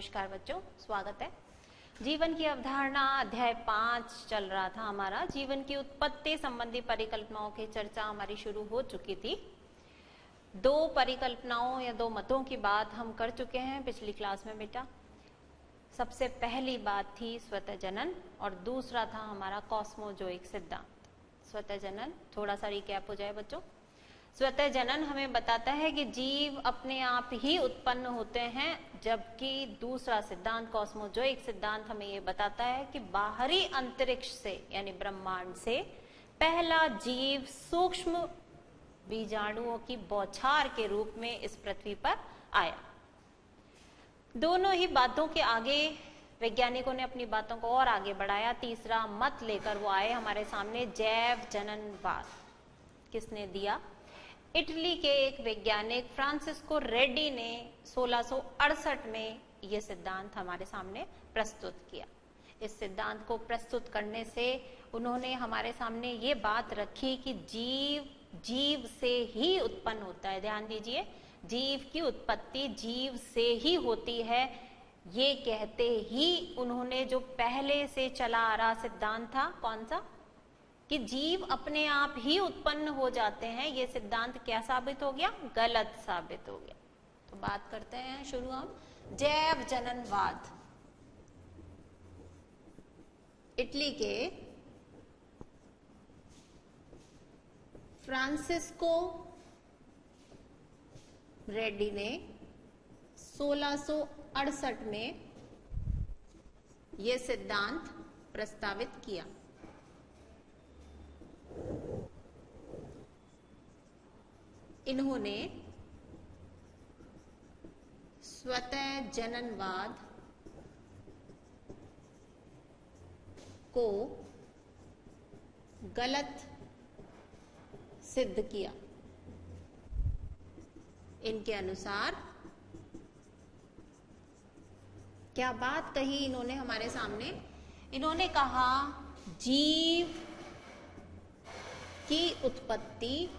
नमस्कार बच्चों, स्वागत है। जीवन की अवधारणा अध्याय 5 चल रहा था हमारा। जीवन की उत्पत्ति संबंधी परिकल्पनाओं की चर्चा हमारी शुरू हो चुकी थी। 2 परिकल्पनाओं या 2 मतों की बात हम कर चुके हैं पिछली क्लास में बेटा। सबसे पहली बात थी स्वतः जनन और दूसरा था हमारा कॉस्मोजोइक सिद्धांत। स्वतः जनन, थोड़ा सा रिकैप हो जाए बच्चों। स्वतः जनन हमें बताता है कि जीव अपने आप ही उत्पन्न होते हैं, जबकि दूसरा सिद्धांत कॉस्मोजोइक सिद्धांत हमें ये बताता है कि बाहरी अंतरिक्ष से यानी ब्रह्मांड से पहला जीव सूक्ष्म बीजाणुओं की बौछार के रूप में इस पृथ्वी पर आया। दोनों ही बातों के आगे वैज्ञानिकों ने अपनी बातों को और आगे बढ़ाया। तीसरा मत लेकर वो आए हमारे सामने, जैव जननवाद। किसने दिया? इटली के एक वैज्ञानिक फ्रांसिस्को रेड्डी ने 1668 में यह सिद्धांत हमारे सामने प्रस्तुत किया। इस सिद्धांत को प्रस्तुत करने से उन्होंने हमारे सामने ये बात रखी कि जीव से ही उत्पन्न होता है। ध्यान दीजिए, जीव की उत्पत्ति जीव से ही होती है। ये कहते ही उन्होंने जो पहले से चला आ रहा सिद्धांत था, कौन सा, कि जीव अपने आप ही उत्पन्न हो जाते हैं, ये सिद्धांत क्या साबित हो गया? गलत साबित हो गया। तो बात करते हैं शुरू हम जैव जननवाद। इटली के फ्रांसिस्को रेड्डी ने 1668 में यह सिद्धांत प्रस्तावित किया। इन्होंने स्वतः जननवाद को गलत सिद्ध किया। इनके अनुसार क्या बात कही इन्होंने हमारे सामने? इन्होंने कहा जीव की उत्पत्ति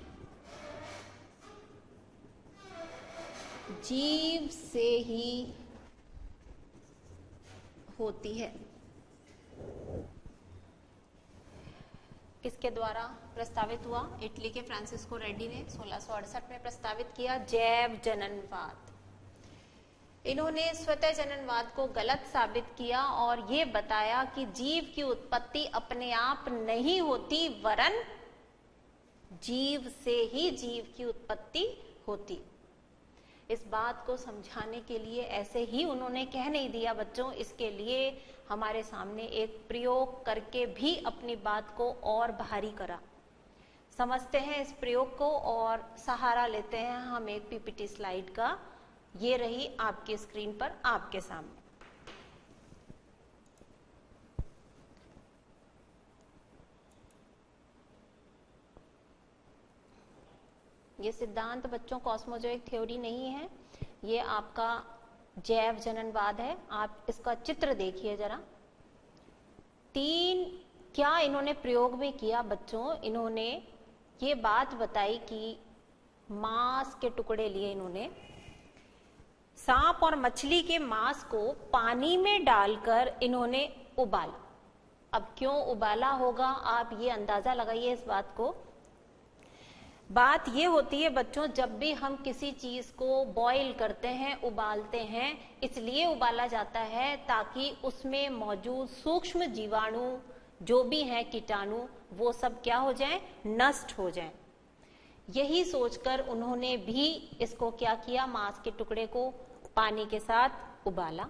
जीव से ही होती है। किसके द्वारा प्रस्तावित हुआ? इटली के फ्रांसिस्को रेड्डी ने 1668 में प्रस्तावित किया जैव जननवाद। इन्होंने स्वतः जननवाद को गलत साबित किया और ये बताया कि जीव की उत्पत्ति अपने आप नहीं होती, वरन जीव से ही जीव की उत्पत्ति होती। इस बात को समझाने के लिए ऐसे ही उन्होंने कह नहीं दिया बच्चों, इसके लिए हमारे सामने एक प्रयोग करके भी अपनी बात को और भारी करा। समझते हैं इस प्रयोग को और सहारा लेते हैं हम एक पीपीटी स्लाइड का। ये रही आपकी स्क्रीन पर आपके सामने। ये सिद्धांत बच्चों कॉस्मोजोइक थ्योरी नहीं है, ये आपका जैव जननवाद है। आप इसका चित्र देखिए जरा। 3 क्या इन्होंने प्रयोग में किया बच्चों? इन्होंने ये बात बताई कि मांस के टुकड़े लिए इन्होंने, सांप और मछली के मांस को पानी में डालकर इन्होंने उबाला। अब क्यों उबाला होगा, आप ये अंदाजा लगाइए इस बात को। बात ये होती है बच्चों, जब भी हम किसी चीज को बॉईल करते हैं, उबालते हैं, इसलिए उबाला जाता है ताकि उसमें मौजूद सूक्ष्म जीवाणु जो भी हैं, कीटाणु, वो सब क्या हो जाएं? नष्ट हो जाएं। यही सोचकर उन्होंने भी इसको क्या किया? मांस के टुकड़े को पानी के साथ उबाला।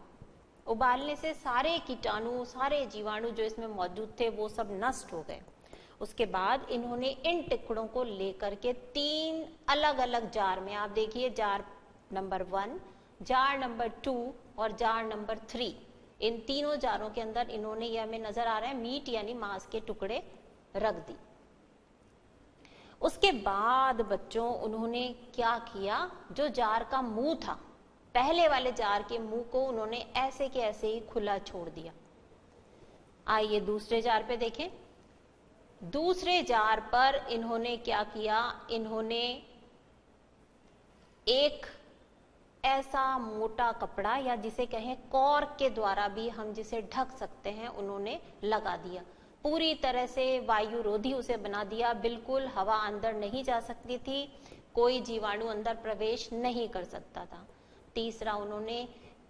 उबालने से सारे कीटाणु, सारे जीवाणु जो इसमें मौजूद थे वो सब नष्ट हो गए। उसके बाद इन्होंने इन टुकड़ों को लेकर के 3 अलग अलग जार में, आप देखिए जार नंबर 1, जार नंबर 2 और जार नंबर 3, इन तीनों जारों के अंदर इन्होंने, ये हमें नजर आ रहा है, मीट यानी मांस के टुकड़े रख दी। उसके बाद बच्चों उन्होंने क्या किया? जो जार का मुंह था, पहले वाले जार के मुंह को उन्होंने ऐसे के ऐसे ही खुला छोड़ दिया। आइए दूसरे जार पे देखें। दूसरे जार पर इन्होंने क्या किया? इन्होंने एक ऐसा मोटा कपड़ा या जिसे कहें कॉर्क के द्वारा भी हम जिसे ढक सकते हैं उन्होंने लगा दिया। पूरी तरह से वायुरोधी उसे बना दिया, बिल्कुल हवा अंदर नहीं जा सकती थी, कोई जीवाणु अंदर प्रवेश नहीं कर सकता था। तीसरा, उन्होंने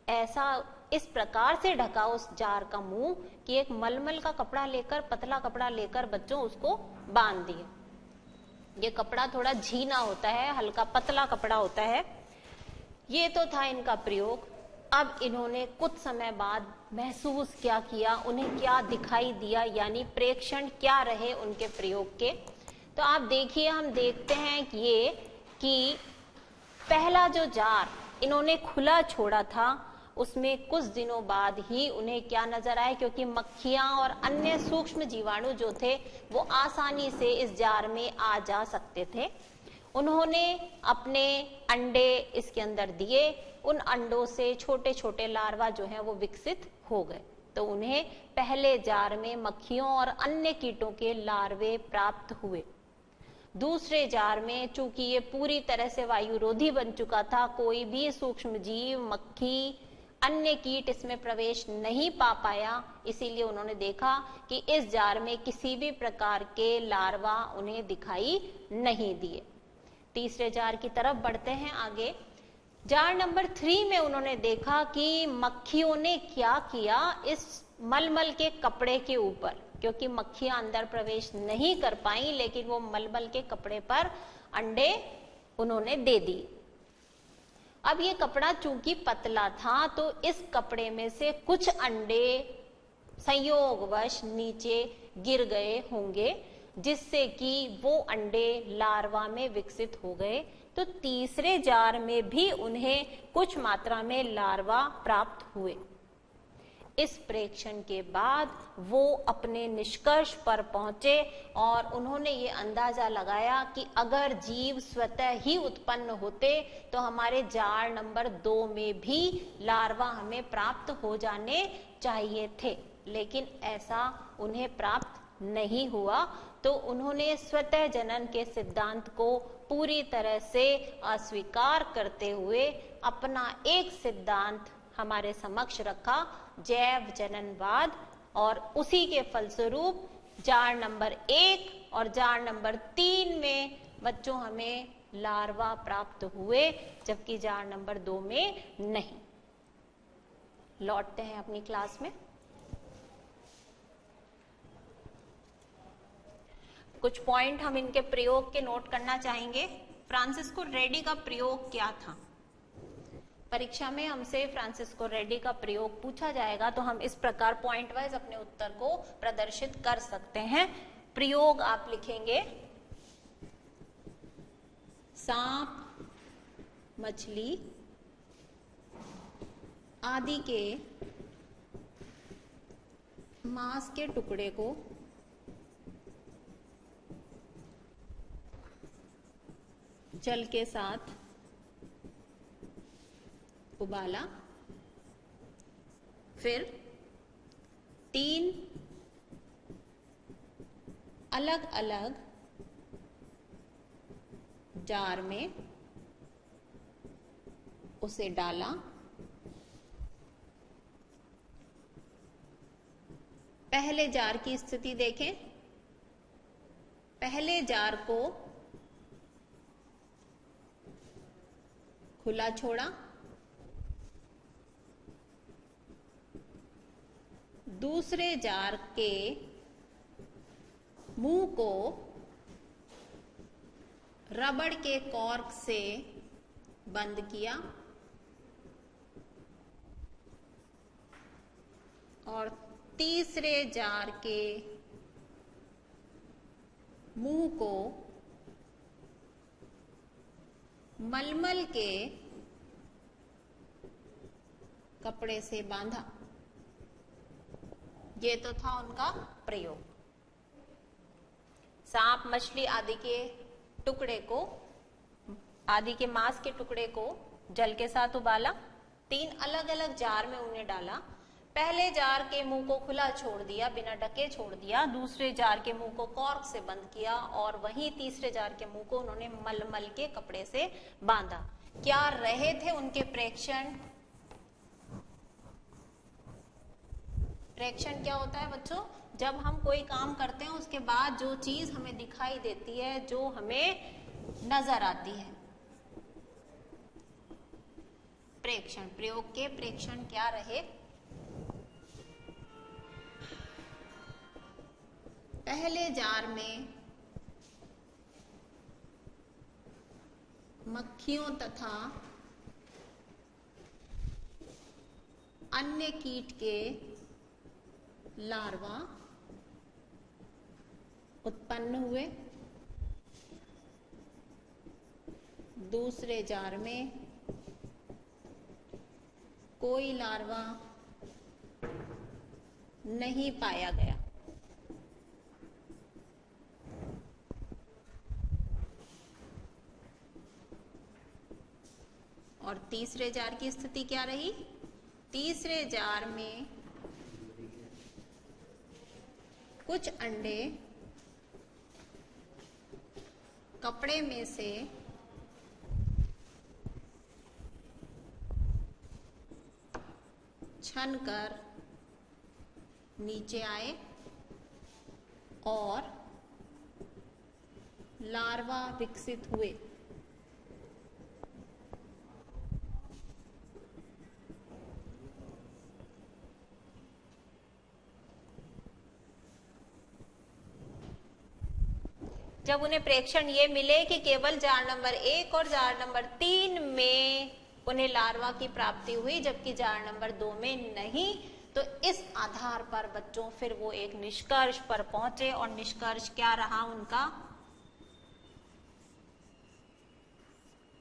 ऐसा इस प्रकार से ढका उस जार का मुंह कि एक मलमल का कपड़ा लेकर, पतला कपड़ा लेकर बच्चों उसको बांध दिए। ये कपड़ा थोड़ा झीना होता है, हल्का पतला कपड़ा होता है। ये तो था इनका प्रयोग। अब इन्होंने कुछ समय बाद महसूस क्या किया, उन्हें क्या दिखाई दिया, यानी प्रेक्षण क्या रहे उनके प्रयोग के। तो आप देखिए, हम देखते हैं कि पहला जो जार इन्होंने खुला छोड़ा था उसमें कुछ दिनों बाद ही उन्हें क्या नजर आया, क्योंकि मक्खियां और अन्य सूक्ष्म जीवाणु जो थे वो आसानी से इस जार में आ जा सकते थे। उन्होंने अपने अंडे इसके अंदर दिए, उन अंडों से छोटे छोटे लार्वा जो हैं वो विकसित हो गए। तो उन्हें पहले जार में मक्खियों और अन्य कीटों के लार्वे प्राप्त हुए। दूसरे जार में चूंकि ये पूरी तरह से वायुरोधी बन चुका था, कोई भी सूक्ष्म जीव, मक्खी, अन्य कीट इसमें प्रवेश नहीं पा पाया, इसीलिए उन्होंने देखा कि इस जार में किसी भी प्रकार के लार्वा उन्हें दिखाई नहीं दिए। तीसरे जार की तरफ बढ़ते हैं आगे। जार नंबर 3 में उन्होंने देखा कि मक्खियों ने क्या किया इस मलमल के कपड़े के ऊपर, क्योंकि मक्खियां अंदर प्रवेश नहीं कर पाई, लेकिन वो मलमल के कपड़े पर अंडे उन्होंने दे दिए। अब ये कपड़ा चूंकि पतला था तो इस कपड़े में से कुछ अंडे संयोगवश नीचे गिर गए होंगे, जिससे कि वो अंडे लार्वा में विकसित हो गए। तो तीसरे जार में भी उन्हें कुछ मात्रा में लार्वा प्राप्त हुए। इस प्रेक्षण के बाद वो अपने निष्कर्ष पर पहुंचे और उन्होंने ये अंदाजा लगाया कि अगर जीव स्वतः ही उत्पन्न होते तो हमारे जार नंबर 2 में भी लार्वा हमें प्राप्त हो जाने चाहिए थे, लेकिन ऐसा उन्हें प्राप्त नहीं हुआ। तो उन्होंने स्वतः जनन के सिद्धांत को पूरी तरह से अस्वीकार करते हुए अपना एक सिद्धांत हमारे समक्ष रखा, जैव जननवाद, और उसी के फलस्वरूप जार नंबर 1 और जार नंबर 3 में बच्चों हमें लार्वा प्राप्त हुए, जबकि जार नंबर 2 में नहीं। लौटते हैं अपनी क्लास में। कुछ पॉइंट हम इनके प्रयोग के नोट करना चाहेंगे। फ्रांसिस्को रेडी का प्रयोग क्या था? परीक्षा में हमसे फ्रांसिस्को रेडी का प्रयोग पूछा जाएगा तो हम इस प्रकार पॉइंट वाइज अपने उत्तर को प्रदर्शित कर सकते हैं। प्रयोग आप लिखेंगे, सांप, मछली आदि के मांस के टुकड़े को जल के साथ उबाला, फिर 3 अलग अलग जार में उसे डाला, पहले जार की स्थिति देखें। पहले जार को खुला छोड़ा, दूसरे जार के मुंह को रबड़ के कॉर्क से बंद किया और तीसरे जार के मुंह को मलमल के कपड़े से बांधा। ये तो था उनका प्रयोग। सांप, मछली आदि के टुकड़े को, आदि के मांस के टुकड़े को जल के साथ उबाला, 3 अलग अलग जार में उन्हें डाला। पहले जार के मुंह को खुला छोड़ दिया, बिना ढके छोड़ दिया, दूसरे जार के मुंह को कॉर्क से बंद किया और वहीं तीसरे जार के मुंह को उन्होंने मलमल के कपड़े से बांधा। क्या रहे थे उनके प्रेक्षण। प्रेक्षण क्या होता है बच्चों, जब हम कोई काम करते हैं उसके बाद जो चीज हमें दिखाई देती है, जो हमें नजर आती है, प्रेक्षण। प्रयोग के प्रेक्षण क्या रहे। पहले जार में मक्खियों तथा अन्य कीट के लार्वा उत्पन्न हुए। दूसरे जार में कोई लार्वा नहीं पाया गया। और तीसरे जार की स्थिति क्या रही। तीसरे जार में कुछ अंडे कपड़े में से छनकर नीचे आए और लार्वा विकसित हुए। जब उन्हें प्रेक्षण ये मिले कि केवल जार नंबर 1 और जार नंबर 3 में उन्हें लार्वा की प्राप्ति हुई, जबकि जार नंबर 2 में नहीं, तो इस आधार पर बच्चों फिर वो एक निष्कर्ष पर पहुंचे। और निष्कर्ष क्या रहा उनका।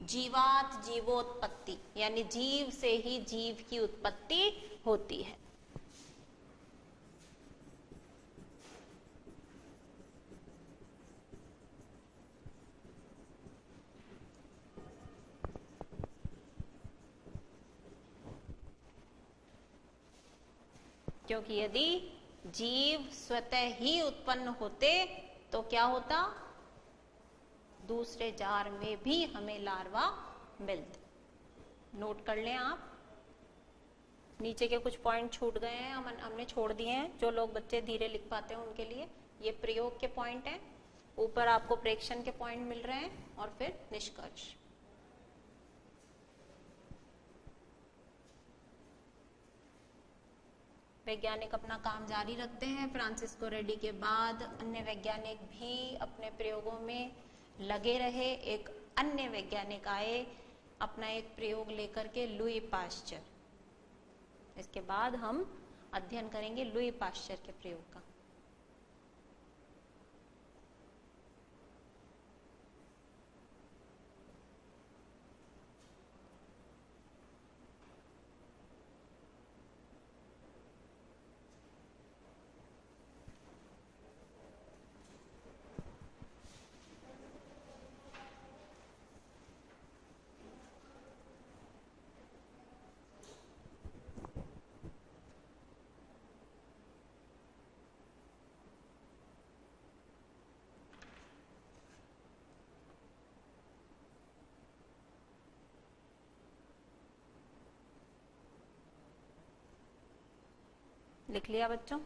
जीवात जीवोत्पत्ति, यानी जीव से ही जीव की उत्पत्ति होती है। क्योंकि यदि जीव स्वतः ही उत्पन्न होते तो क्या होता, दूसरे जार में भी हमें लार्वा मिलते। नोट कर लें आप, नीचे के कुछ पॉइंट छूट गए हैं, हमने छोड़ दिए हैं। जो लोग बच्चे धीरे लिख पाते हैं उनके लिए ये प्रयोग के पॉइंट हैं। ऊपर आपको प्रेक्षण के पॉइंट मिल रहे हैं और फिर निष्कर्ष। वैज्ञानिक अपना काम जारी रखते हैं। फ्रांसिस्को रेड्डी के बाद अन्य वैज्ञानिक भी अपने प्रयोगों में लगे रहे। एक अन्य वैज्ञानिक आए अपना एक प्रयोग लेकर के, लुई पाश्चर। इसके बाद हम अध्ययन करेंगे लुई पाश्चर के प्रयोग का। लिख लिया बच्चों।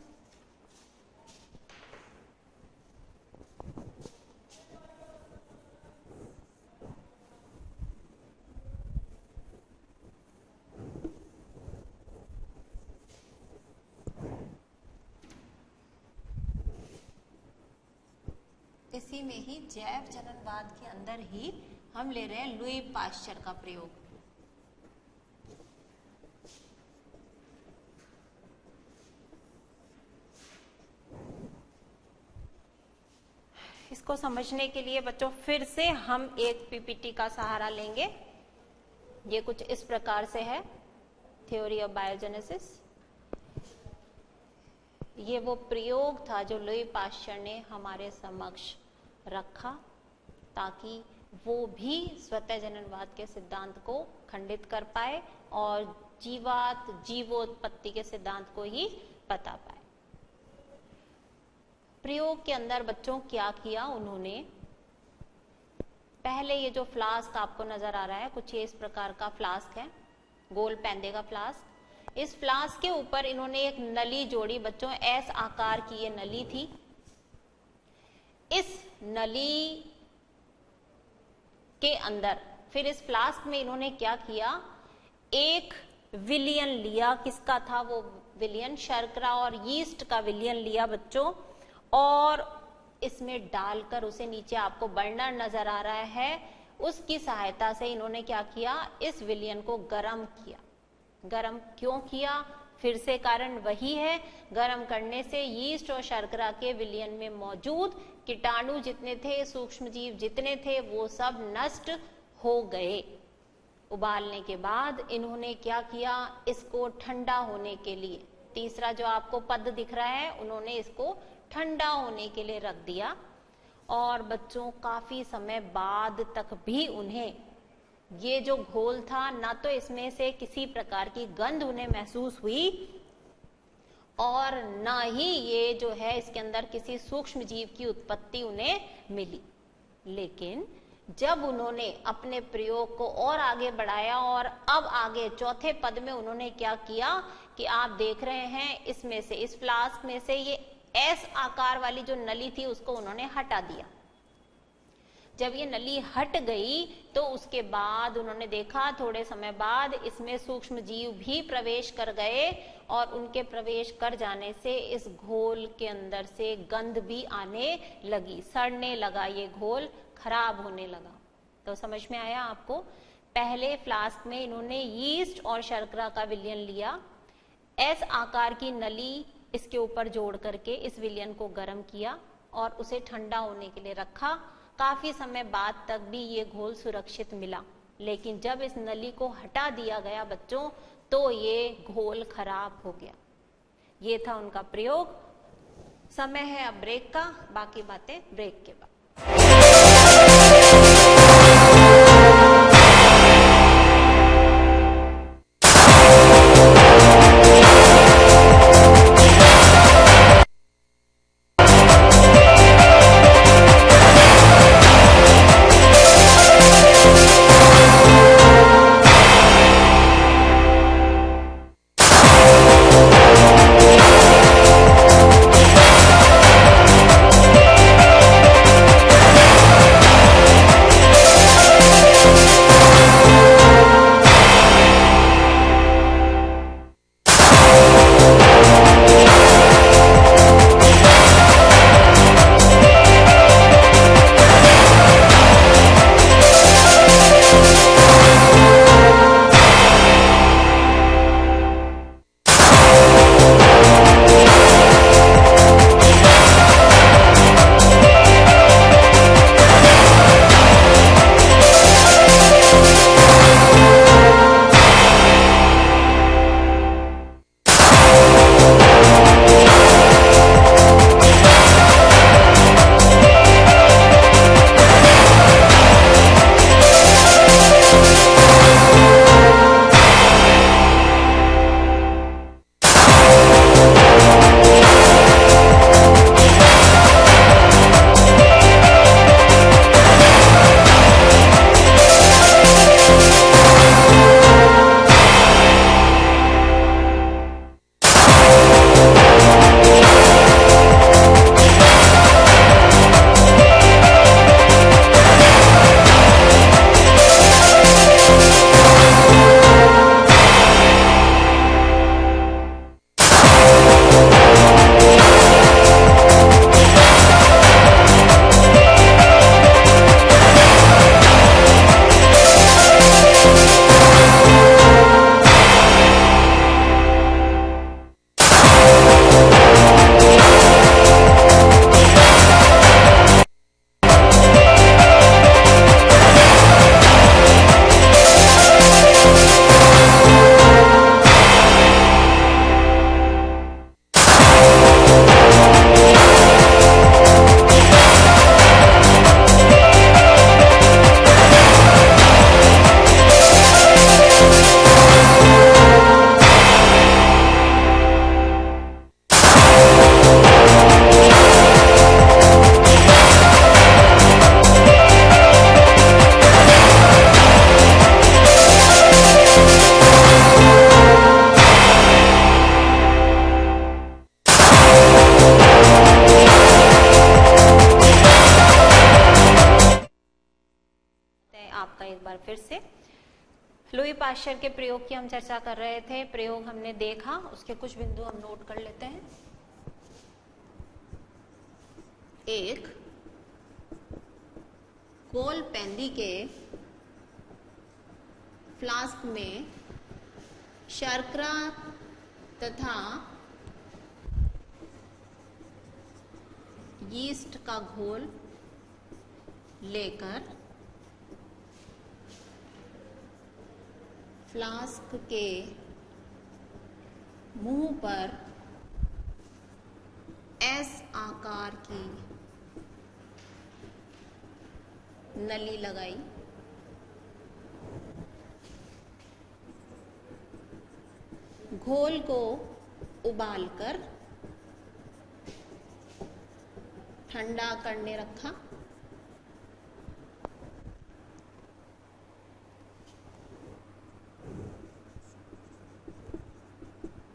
इसी में ही जैव जननवाद के अंदर ही हम ले रहे हैं लुई पाश्चर का प्रयोग। इसको समझने के लिए बच्चों फिर से हम एक पीपीटी का सहारा लेंगे। ये कुछ इस प्रकार से है, थ्योरी ऑफ बायोजेनेसिस। ये वो प्रयोग था जो लुई पाश्चर ने हमारे समक्ष रखा ताकि वो भी स्वतः जननवाद के सिद्धांत को खंडित कर पाए और जीवात जीवोत्पत्ति के सिद्धांत को ही बता पाए। प्रयोग के अंदर बच्चों क्या किया उन्होंने, पहले ये जो फ्लास्क आपको नजर आ रहा है, कुछ ये इस प्रकार का फ्लास्क है, गोल पैंदे का फ्लास्क। इस फ्लास्क के ऊपर इन्होंने एक नली जोड़ी बच्चों, एस आकार की ये नली थी। इस नली के अंदर फिर इस फ्लास्क में इन्होंने क्या किया, एक विलियन लिया। किसका था वो विलियन? शर्करा और यीस्ट का विलियन लिया बच्चों, और इसमें डालकर उसे, नीचे आपको बर्नर नजर आ रहा है, उसकी सहायता से इन्होंने क्या किया, इस विलियन को गर्म किया। गर्म क्यों किया? फिर से कारण वही है, गर्म करने से यीस्ट और शर्करा के विलियन में मौजूद कीटाणु जितने थे, सूक्ष्म जीव जितने थे, वो सब नष्ट हो गए। उबालने के बाद इन्होंने क्या किया, इसको ठंडा होने के लिए, तीसरा जो आपको पद दिख रहा है, उन्होंने इसको ठंडा होने के लिए रख दिया। और बच्चों काफी समय बाद तक भी उन्हें ये जो घोल था, ना तो इसमें से किसी प्रकार की गंध उन्हें महसूस हुई, और ना ही ये जो है इसके अंदर किसी सूक्ष्म जीव की उत्पत्ति उन्हें मिली। लेकिन जब उन्होंने अपने प्रयोग को और आगे बढ़ाया, और अब आगे चौथे पद में उन्होंने क्या किया कि आप देख रहे हैं, इसमें से, इस फ्लास्क में से ये एस आकार वाली जो नली थी उसको उन्होंने हटा दिया। जब ये नली हट गई तो उसके बाद उन्होंने देखा थोड़े समय बाद इसमें सूक्ष्म जीव भी प्रवेश कर गए, और उनके प्रवेश कर जाने से इस घोल के अंदर से गंध भी आने लगी, सड़ने लगा, ये घोल खराब होने लगा। तो समझ में आया आपको? पहले फ्लास्क में इन्होंने यीस्ट और शर्करा का विलयन लिया, एस आकार की नली इसके ऊपर जोड़ करके इस विलयन को गर्म किया और उसे ठंडा होने के लिए रखा। काफी समय बाद तक भी ये घोल सुरक्षित मिला, लेकिन जब इस नली को हटा दिया गया बच्चों, तो ये घोल खराब हो गया। ये था उनका प्रयोग। समय है अब ब्रेक का, बाकी बातें ब्रेक के बाद। लुई पाश्चर के प्रयोग की हम चर्चा कर रहे थे। प्रयोग हमने देखा, उसके कुछ बिंदु हम नोट कर लेते हैं। एक, कोलपेंदी के फ्लास्क में शर्करा तथा यीस्ट का घोल लेकर फ्लास्क के मुंह पर एस आकार की नली लगाई। घोल को उबालकर ठंडा करने रखा।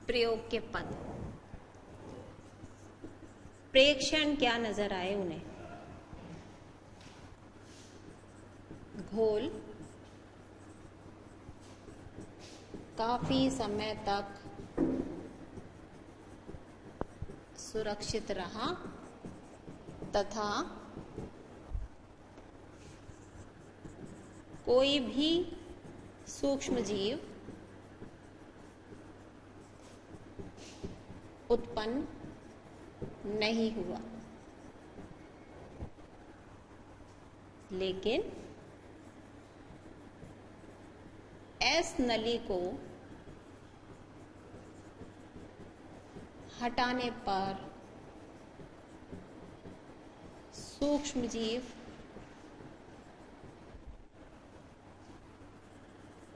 प्रयोग के पद, प्रेक्षण क्या नजर आए उन्हें? घोल काफी समय तक सुरक्षित रहा तथा कोई भी सूक्ष्म जीव उत्पन्न नहीं हुआ। लेकिन एस नली को हटाने पर सूक्ष्म जीव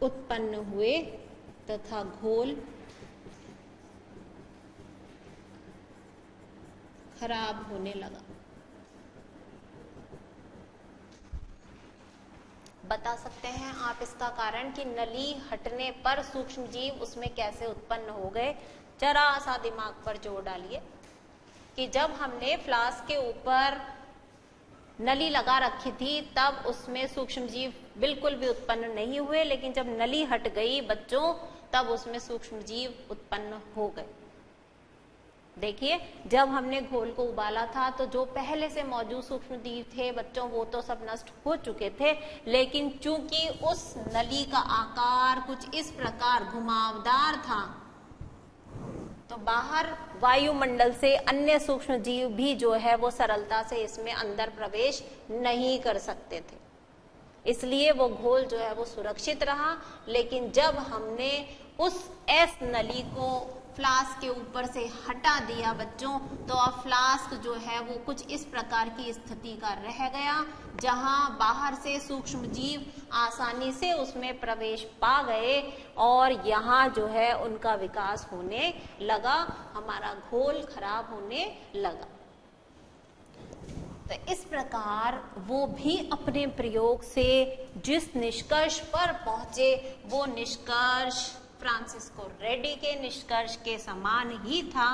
उत्पन्न हुए तथा घोल खराब होने लगा। बता सकते हैं आप इसका कारण कि नली हटने पर सूक्ष्म जीव उसमें कैसे उत्पन्न हो गए? जरा सा दिमाग पर जोर डालिए कि जब हमने फ्लास्क के ऊपर नली लगा रखी थी तब उसमें सूक्ष्म जीव बिल्कुल भी उत्पन्न नहीं हुए, लेकिन जब नली हट गई बच्चों तब उसमें सूक्ष्म जीव उत्पन्न हो गए। देखिए, जब हमने घोल को उबाला था तो जो पहले से मौजूद सूक्ष्म जीव थे बच्चों वो तो सब नष्ट हो चुके थे, लेकिन चूंकि उस नली का आकार कुछ इस प्रकार घुमावदार था तो बाहर वायुमंडल से अन्य सूक्ष्म जीव भी जो है वो सरलता से इसमें अंदर प्रवेश नहीं कर सकते थे, इसलिए वो घोल जो है वो सुरक्षित रहा। लेकिन जब हमने उस एस नली को फ्लास्क के ऊपर से हटा दिया बच्चों, तो अब फ्लास्क जो है वो कुछ इस प्रकार की स्थिति का रह गया जहां बाहर से सूक्ष्म जीव आसानी से उसमें प्रवेश पा गए और यहाँ जो है उनका विकास होने लगा, हमारा घोल खराब होने लगा। तो इस प्रकार वो भी अपने प्रयोग से जिस निष्कर्ष पर पहुंचे वो निष्कर्ष फ्रांसिस्को रेडी के निष्कर्ष के समान ही था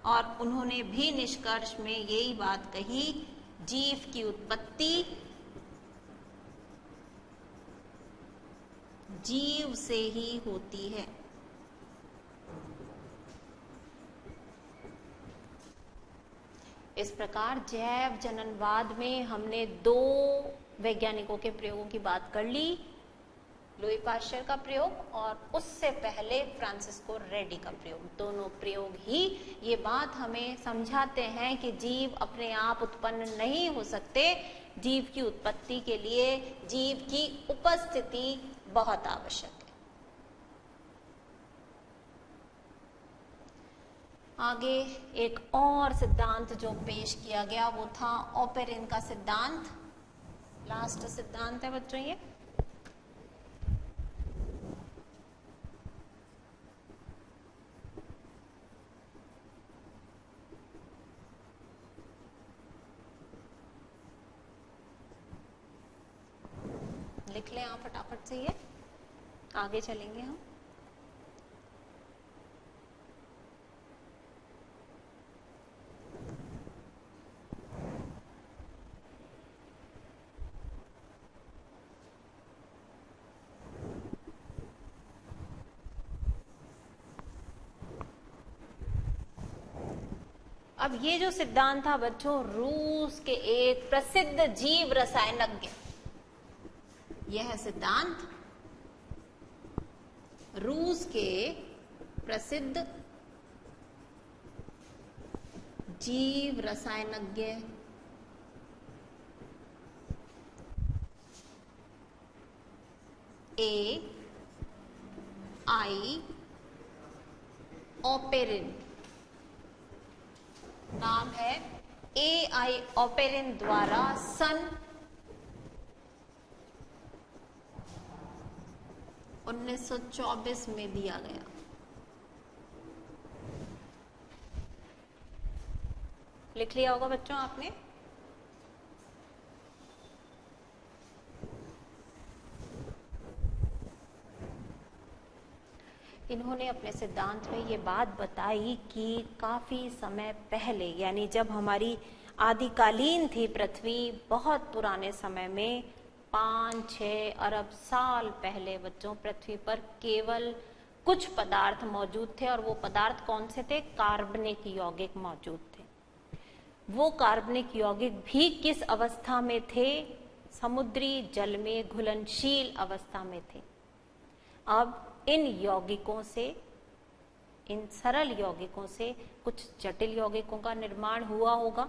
और उन्होंने भी निष्कर्ष में यही बात कही, जीव की उत्पत्ति जीव से ही होती है। इस प्रकार जैव जननवाद में हमने दो वैज्ञानिकों के प्रयोगों की बात कर ली, लुई पाश्चर का प्रयोग और उससे पहले फ्रांसिस्को रेडी का प्रयोग। दोनों प्रयोग ही ये बात हमें समझाते हैं कि जीव अपने आप उत्पन्न नहीं हो सकते, जीव की उत्पत्ति के लिए जीव की उपस्थिति बहुत आवश्यक है। आगे एक और सिद्धांत जो पेश किया गया वो था ओपेरिन का सिद्धांत। लास्ट सिद्धांत है बच्चों ये। लिख लें आप फटाफट से, ये आगे चलेंगे हम। अब ये जो सिद्धांत था बच्चों, रूस के एक प्रसिद्ध जीव रसायनज्ञ, यह सिद्धांत रूस के प्रसिद्ध जीव रसायनज्ञ A.I. ऑपेरिन, नाम है A.I. ऑपेरिन, द्वारा सन 1924 में दिया गया। लिख लिया होगा बच्चों आपने। इन्होंने अपने सिद्धांत में ये बात बताई कि काफी समय पहले, यानी जब हमारी आदिकालीन थी पृथ्वी, बहुत पुराने समय में 5-6 अरब साल पहले बच्चों, पृथ्वी पर केवल कुछ पदार्थ मौजूद थे। और वो पदार्थ कौन से थे? कार्बनिक यौगिक मौजूद थे। वो कार्बनिक यौगिक भी किस अवस्था में थे? समुद्री जल में घुलनशील अवस्था में थे। अब इन यौगिकों से, इन सरल यौगिकों से कुछ जटिल यौगिकों का निर्माण हुआ होगा,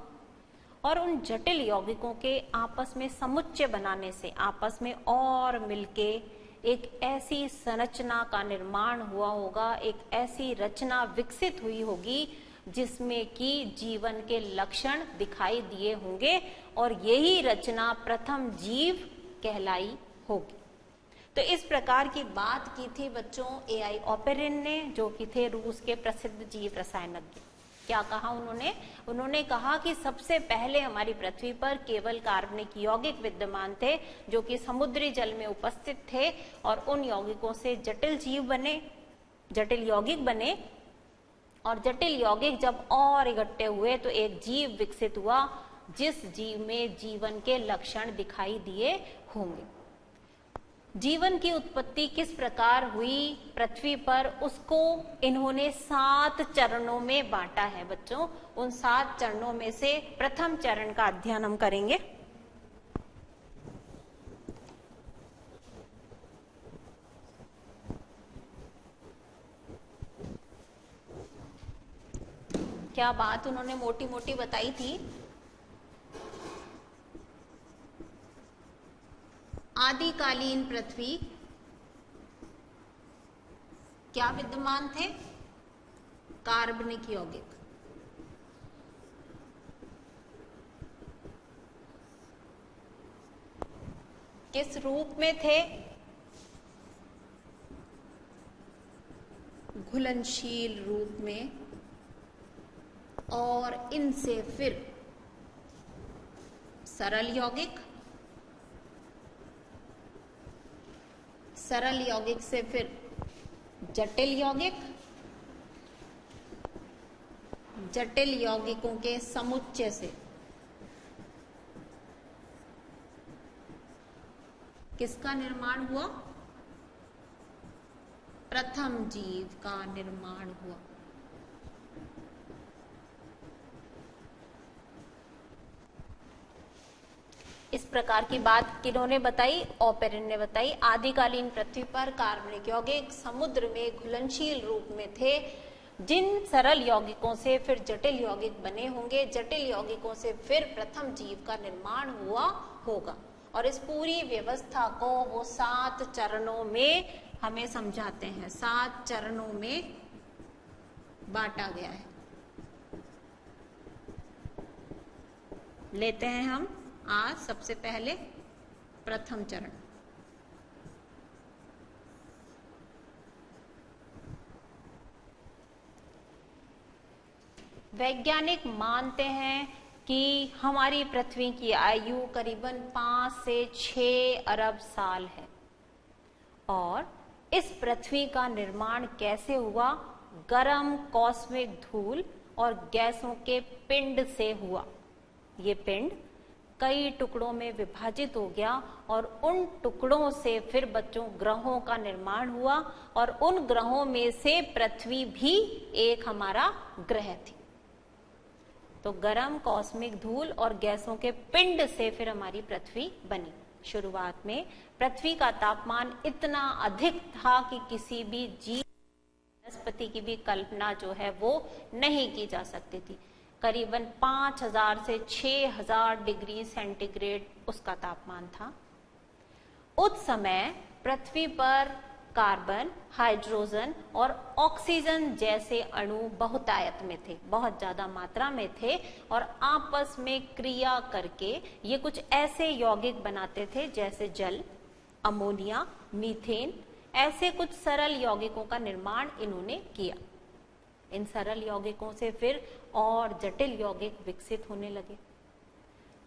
और उन जटिल यौगिकों के आपस में समुच्चय बनाने से, आपस में और मिलके एक ऐसी संरचना का निर्माण हुआ होगा, एक ऐसी रचना विकसित हुई होगी जिसमें कि जीवन के लक्षण दिखाई दिए होंगे, और यही रचना प्रथम जीव कहलाई होगी। तो इस प्रकार की बात की थी बच्चों A.I. ऑपेरिन ने, जो कि थे रूस के प्रसिद्ध जीव रसायनज्ञ। क्या कहा उन्होंने? उन्होंने कहा कि सबसे पहले हमारी पृथ्वी पर केवल कार्बनिक यौगिक विद्यमान थे, जो कि समुद्री जल में उपस्थित थे, और उन यौगिकों से जटिल जीव बने, जटिल यौगिक बने, और जटिल यौगिक जब और इकट्ठे हुए तो एक जीव विकसित हुआ, जिस जीव में जीवन के लक्षण दिखाई दिए होंगे। जीवन की उत्पत्ति किस प्रकार हुई पृथ्वी पर, उसको इन्होंने 7 चरणों में बांटा है बच्चों। उन 7 चरणों में से प्रथम चरण का अध्ययन हम करेंगे। क्या बात उन्होंने मोटी मोटी बताई थी? आदिकालीन पृथ्वी क्या विद्यमान थे? कार्बनिक यौगिक। किस रूप में थे? घुलनशील रूप में, और इनसे फिर सरल यौगिक, सरल यौगिक से फिर जटिल यौगिक, जटिल यौगिकों के समुच्चय से किसका निर्माण हुआ? प्रथम जीव का निर्माण हुआ। इस प्रकार की बात किन्होंने बताई? ऑपेरिन ने बताई। आदिकालीन पृथ्वी पर कार्बनिक यौगिक समुद्र में घुलनशील रूप में थे, जिन सरल यौगिकों से फिर जटिल यौगिक बने होंगे, जटिल यौगिकों से फिर प्रथम जीव का निर्माण हुआ होगा। और इस पूरी व्यवस्था को वो 7 चरणों में हमें समझाते हैं, 7 चरणों में बांटा गया है। लेते हैं हम आज सबसे पहले प्रथम चरण। वैज्ञानिक मानते हैं कि हमारी पृथ्वी की आयु करीबन 5 से 6 अरब साल है। और इस पृथ्वी का निर्माण कैसे हुआ? गर्म कॉस्मिक धूल और गैसों के पिंड से हुआ। ये पिंड कई टुकड़ों में विभाजित हो गया, और उन टुकड़ों से फिर बच्चों ग्रहों का निर्माण हुआ, और उन ग्रहों में से पृथ्वी भी एक हमारा ग्रह थी। तो गर्म कॉस्मिक धूल और गैसों के पिंड से फिर हमारी पृथ्वी बनी। शुरुआत में पृथ्वी का तापमान इतना अधिक था कि किसी भी जीव वनस्पति की भी कल्पना जो है वो नहीं की जा सकती थी। करीबन 5000 से 6000 डिग्री सेंटीग्रेड उसका तापमान था। उस समय पृथ्वी पर कार्बन, हाइड्रोजन और ऑक्सीजन जैसे अणु बहुतायत में थे, बहुत ज्यादा मात्रा में थे और आपस में क्रिया करके ये कुछ ऐसे यौगिक बनाते थे जैसे जल, अमोनिया, मीथेन, ऐसे कुछ सरल यौगिकों का निर्माण इन्होंने किया। इन सरल यौगिकों से फिर और जटिल यौगिक विकसित होने लगे।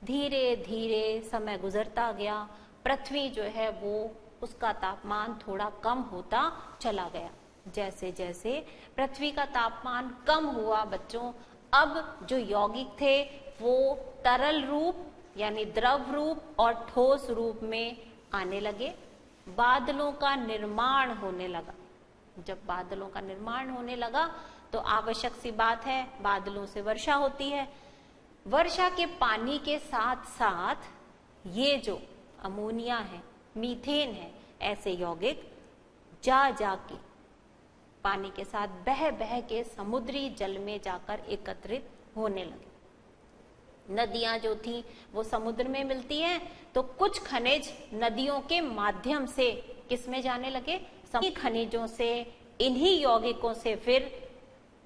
धीरे धीरे समय गुजरता गया, पृथ्वी जो है वो उसका तापमान थोड़ा कम होता चला गया। जैसे जैसे पृथ्वी का तापमान कम हुआ बच्चों, अब जो यौगिक थे वो तरल रूप यानी द्रव रूप और ठोस रूप में आने लगे। बादलों का निर्माण होने लगा। जब बादलों का निर्माण होने लगा तो आवश्यक सी बात है, बादलों से वर्षा होती है। वर्षा के पानी के साथ साथ ये जो अमोनिया है, मीथेन है, ऐसे यौगिक जा जाके पानी के साथ बह बह के समुद्री जल में जाकर एकत्रित होने नदी। नदियां जो थी वो समुद्र में मिलती हैं, तो कुछ खनिज नदियों के माध्यम से किस में जाने लगे? खनिजों से, इन्हीं यौगिकों से फिर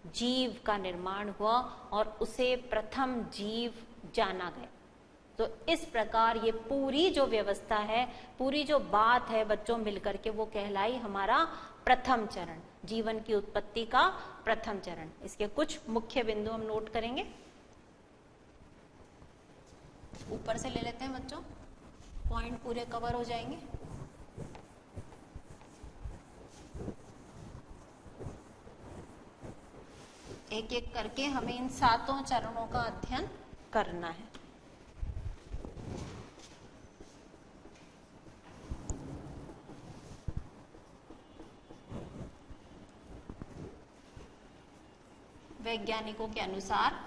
जीव का निर्माण हुआ और उसे प्रथम जीव जाना गया। तो इस प्रकार ये पूरी जो व्यवस्था है, पूरी जो बात है बच्चों मिलकर के, वो कहलाई हमारा प्रथम चरण, जीवन की उत्पत्ति का प्रथम चरण। इसके कुछ मुख्य बिंदु हम नोट करेंगे। ऊपर से ले लेते हैं बच्चों, पॉइंट पूरे कवर हो जाएंगे। एक एक करके हमें इन 7 चरणों का अध्ययन करना है। वैज्ञानिकों के अनुसार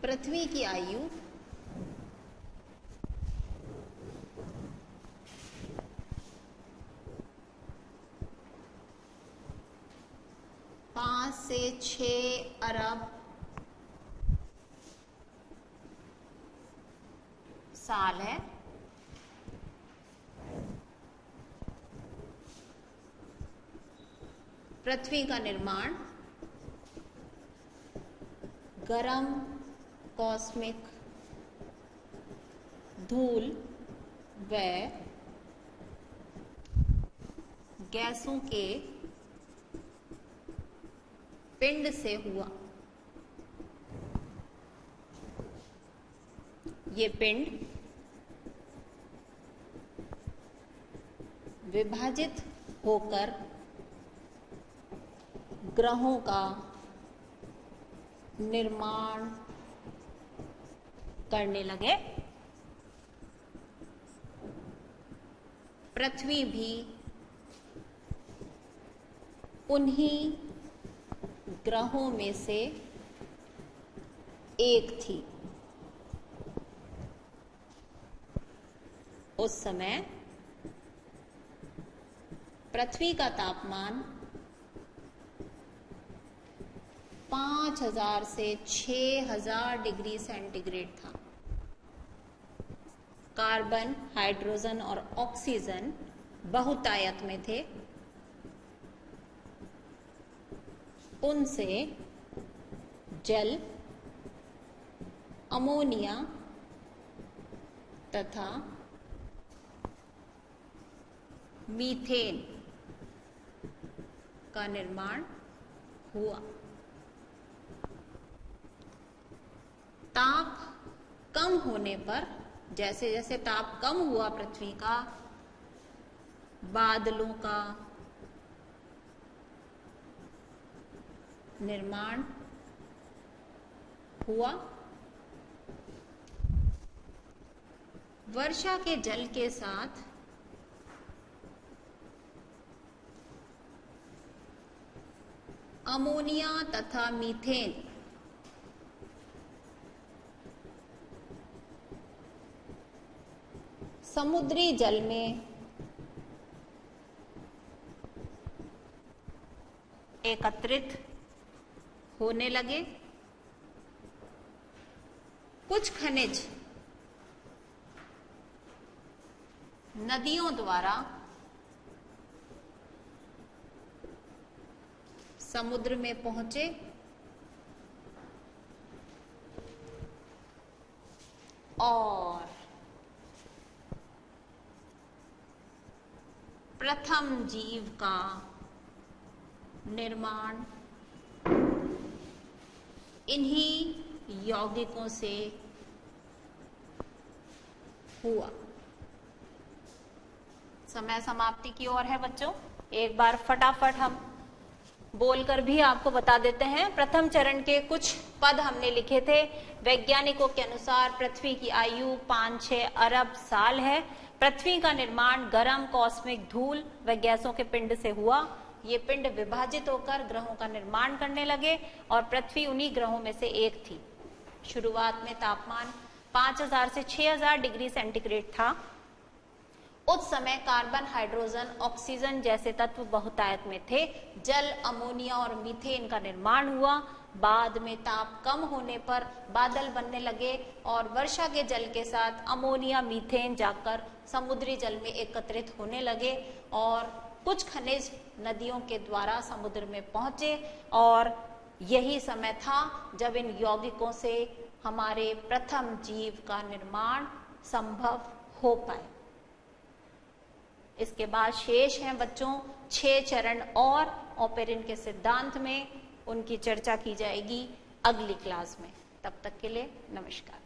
पृथ्वी की आयु 5 से 6 अरब साल है। पृथ्वी का निर्माण गर्म कॉस्मिक धूल व गैसों के पिंड से हुआ। ये पिंड विभाजित होकर ग्रहों का निर्माण करने लगे। पृथ्वी भी उन्हीं ग्रहों में से एक थी। उस समय पृथ्वी का तापमान 5000 से 6000 डिग्री सेंटीग्रेड था। कार्बन, हाइड्रोजन और ऑक्सीजन बहुतायत में थे। उनसे जल, अमोनिया तथा मीथेन का निर्माण हुआ। ताप कम होने पर, जैसे जैसे ताप कम हुआ पृथ्वी का, बादलों का निर्माण हुआ। वर्षा के जल के साथ अमोनिया तथा मीथेन समुद्री जल में एकत्रित होने लगे। कुछ खनिज नदियों द्वारा समुद्र में पहुंचे और प्रथम जीव का निर्माण इन्हीं यौगिकों से हुआ। समय समाप्ति की ओर है बच्चों। एक बार फटाफट हम बोलकर भी आपको बता देते हैं। प्रथम चरण के कुछ पद हमने लिखे थे। वैज्ञानिकों के अनुसार पृथ्वी की आयु 5-6 अरब साल है। पृथ्वी का निर्माण गर्म कॉस्मिक धूल व गैसों के पिंड से हुआ। ये पिंड विभाजित होकर ग्रहों का निर्माण करने लगे और पृथ्वी उन्हीं ग्रहों में से एक थी। शुरुआत में तापमान 5000 से 6000 डिग्री सेंटीग्रेड था। उस समय कार्बन, हाइड्रोजन, ऑक्सीजन जैसे तत्व बहुतायत में थे। जल, अमोनिया और मीथेन का निर्माण हुआ। बाद में ताप कम होने पर बादल बनने लगे और वर्षा के जल के साथ अमोनिया, मीथेन जाकर समुद्री जल में एकत्रित होने लगे और कुछ खनिज नदियों के द्वारा समुद्र में पहुंचे और यही समय था जब इन यौगिकों से हमारे प्रथम जीव का निर्माण संभव हो पाए। इसके बाद शेष हैं बच्चों 6 चरण और ऑपेरिन के सिद्धांत में उनकी चर्चा की जाएगी अगली क्लास में। तब तक के लिए नमस्कार।